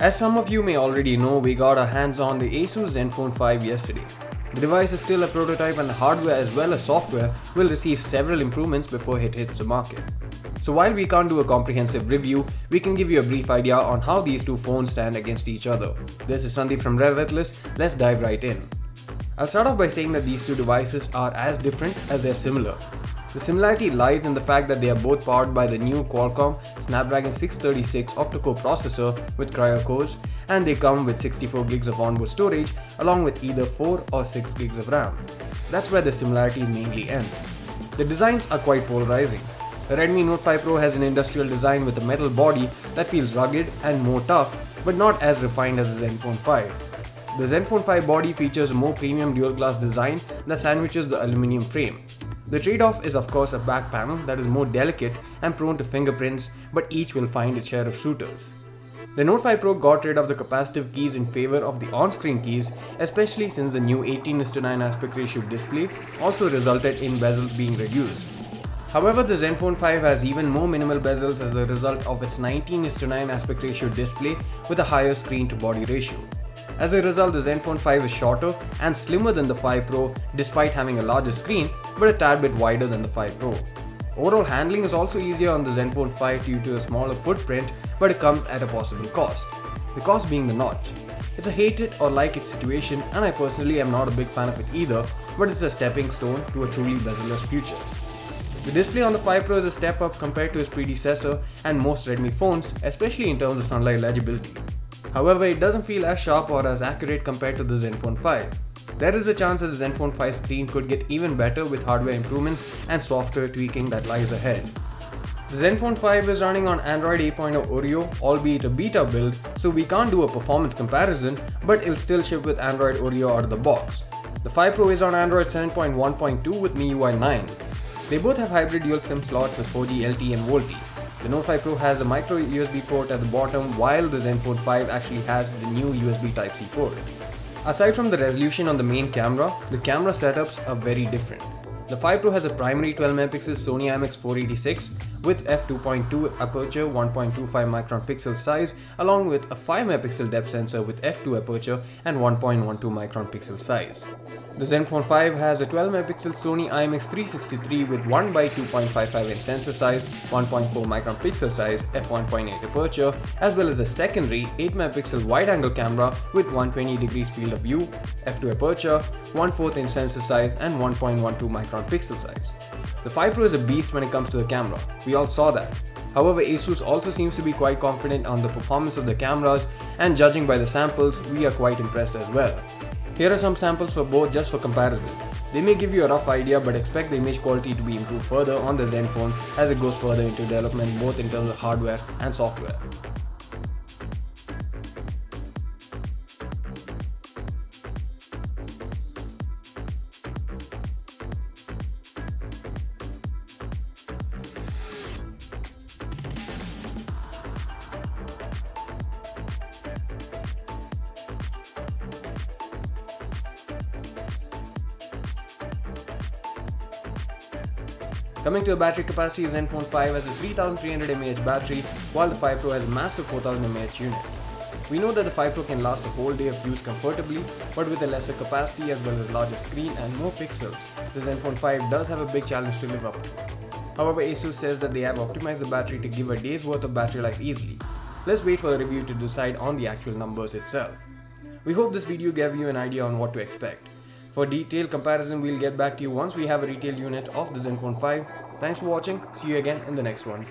As some of you may already know, we got our hands on the Asus Zenfone 5 yesterday. The device is still a prototype and the hardware as well as software will receive several improvements before it hits the market. So while we can't do a comprehensive review, we can give you a brief idea on how these two phones stand against each other. This is Sandeep from RevAtlas. Let's dive right in. I'll start off by saying that these two devices are as different as they're similar. The similarity lies in the fact that they are both powered by the new Qualcomm Snapdragon 636 octa-core processor with Cryo cores, and they come with 64 gigs of onboard storage along with either 4 or 6 gigs of RAM. That's where the similarities mainly end. The designs are quite polarizing. The Redmi Note 5 Pro has an industrial design with a metal body that feels rugged and more tough, but not as refined as the Zenfone 5. The Zenfone 5 body features a more premium dual glass design that sandwiches the aluminum frame. The trade-off is of course a back panel that is more delicate and prone to fingerprints, but each will find its share of suitors. The Note 5 Pro got rid of the capacitive keys in favor of the on-screen keys, especially since the new 18:9 aspect ratio display also resulted in bezels being reduced. However, the Zenfone 5 has even more minimal bezels as a result of its 19:9 aspect ratio display with a higher screen to body ratio. As a result, the Zenfone 5 is shorter and slimmer than the 5 Pro despite having a larger screen, but a tad bit wider than the 5 Pro. Overall handling is also easier on the Zenfone 5 due to a smaller footprint, but it comes at a possible cost. The cost being the notch. It's a hate it or like it situation, and I personally am not a big fan of it either, but it's a stepping stone to a truly bezel-less future. The display on the 5 Pro is a step up compared to its predecessor and most Redmi phones, especially in terms of sunlight legibility. However, it doesn't feel as sharp or as accurate compared to the Zenfone 5. There is a chance that the Zenfone 5 screen could get even better with hardware improvements and software tweaking that lies ahead. The Zenfone 5 is running on Android 8.0 Oreo, albeit a beta build, so we can't do a performance comparison, but it'll still ship with Android Oreo out of the box. The 5 Pro is on Android 7.1.2 with MIUI 9. They both have hybrid dual SIM slots with 4G LTE and VoLTE. The Note 5 Pro has a micro USB port at the bottom, while the Zenfone 5 actually has the new USB Type-C port. Aside from the resolution on the main camera, the camera setups are very different. The 5 Pro has a primary 12MP Sony IMX486 with f2.2 aperture, 1.25 micron pixel size, along with a 5MP depth sensor with f2 aperture and 1.12 micron pixel size. The Zenfone 5 has a 12MP Sony IMX363 with 1x2.55 sensor size, 1.4 micron pixel size, f1.8 aperture, as well as a secondary 8MP wide-angle camera with 120 degrees field of view, f2 aperture, 1/4 sensor size, and 1.12 micron pixel size. The 5 Pro is a beast when it comes to the camera. We all saw that. However, Asus also seems to be quite confident on the performance of the cameras, and judging by the samples, we are quite impressed as well. Here are some samples for both just for comparison. They may give you a rough idea, but expect the image quality to be improved further on the Zenfone as it goes further into development both in terms of hardware and software. Coming to the battery capacity, Zenfone 5 has a 3300 mAh battery, while the 5 Pro has a massive 4000 mAh unit. We know that the 5 Pro can last a whole day of use comfortably, but with a lesser capacity as well as larger screen and more pixels, the Zenfone 5 does have a big challenge to live up to. However, Asus says that they have optimized the battery to give a day's worth of battery life easily. Let's wait for the review to decide on the actual numbers itself. We hope this video gave you an idea on what to expect. For detailed comparison, we'll get back to you once we have a retail unit of the Zenfone 5. Thanks for watching. See you again in the next one.